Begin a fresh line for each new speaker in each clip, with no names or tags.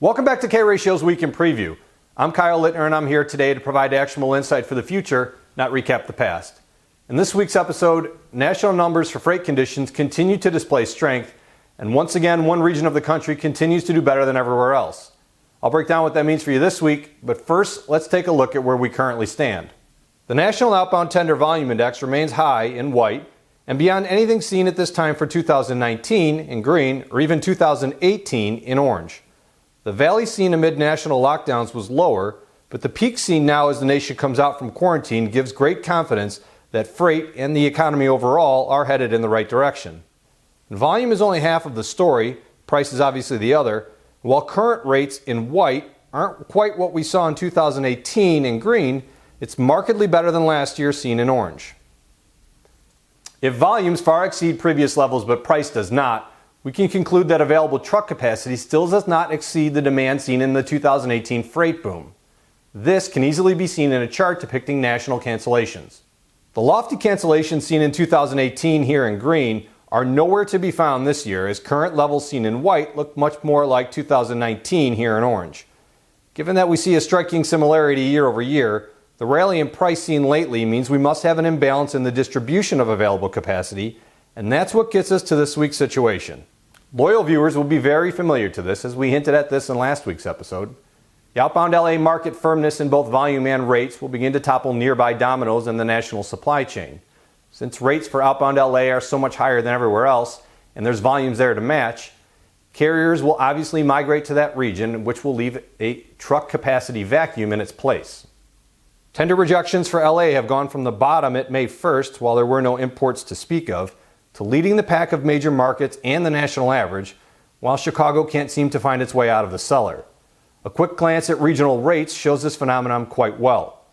Welcome back to K-Ratio's Week in Preview. I'm Kyle Littner and I'm here today to provide actionable insight for the future, not recap the past. In this week's episode, national numbers for freight conditions continue to display strength, and once again, one region of the country continues to do better than everywhere else. I'll break down what that means for you this week, but first, let's take a look at where we currently stand. The National Outbound Tender Volume Index remains high in white and beyond anything seen at this time for 2019 in green or even 2018 in orange. The valley seen amid national lockdowns was lower, but the peak seen now as the nation comes out from quarantine gives great confidence that freight and the economy overall are headed in the right direction. Volume is only half of the story, price is obviously the other. While current rates in white aren't quite what we saw in 2018 in green, it's markedly better than last year seen in orange. If volumes far exceed previous levels but price does not, we can conclude that available truck capacity still does not exceed the demand seen in the 2018 freight boom. This can easily be seen in a chart depicting national cancellations. The lofty cancellations seen in 2018 here in green are nowhere to be found this year, as current levels seen in white look much more like 2019 here in orange. Given that we see a striking similarity year over year, the rally in price seen lately means we must have an imbalance in the distribution of available capacity, and that's what gets us to this week's situation. Loyal viewers will be very familiar to this, as we hinted at this in last week's episode. The outbound LA market firmness in both volume and rates will begin to topple nearby dominoes in the national supply chain. Since rates for outbound LA are so much higher than everywhere else, and there's volumes there to match, carriers will obviously migrate to that region, which will leave a truck capacity vacuum in its place. Tender rejections for LA have gone from the bottom at May 1st, while there were no imports to speak of, to leading the pack of major markets and the national average, while Chicago can't seem to find its way out of the cellar. A quick glance at regional rates shows this phenomenon quite well.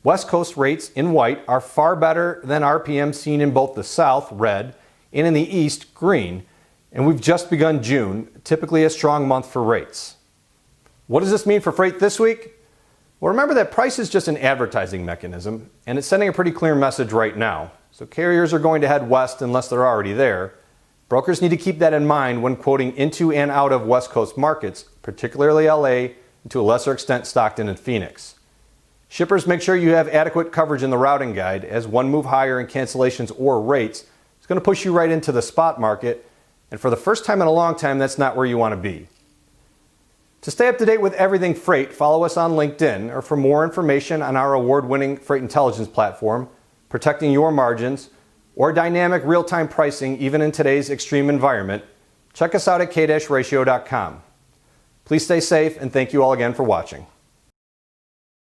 West Coast rates in white are far better than RPM seen in both the South, red, and in the East, green, and we've just begun June, typically a strong month for rates. What does this mean for freight this week? Well, remember that price is just an advertising mechanism, and it's sending a pretty clear message right now. So carriers are going to head west unless they're already there. Brokers need to keep that in mind when quoting into and out of West Coast markets, particularly LA, and to a lesser extent Stockton and Phoenix. Shippers, make sure you have adequate coverage in the routing guide, as one move higher in cancellations or rates is going to push you right into the spot market, and for the first time in a long time, that's not where you want to be. To stay up to date with everything freight, follow us on LinkedIn, or for more information on our award-winning freight intelligence platform, protecting your margins, or dynamic real-time pricing even in today's extreme environment, check us out at k-ratio.com. Please stay safe, and thank you all again for watching.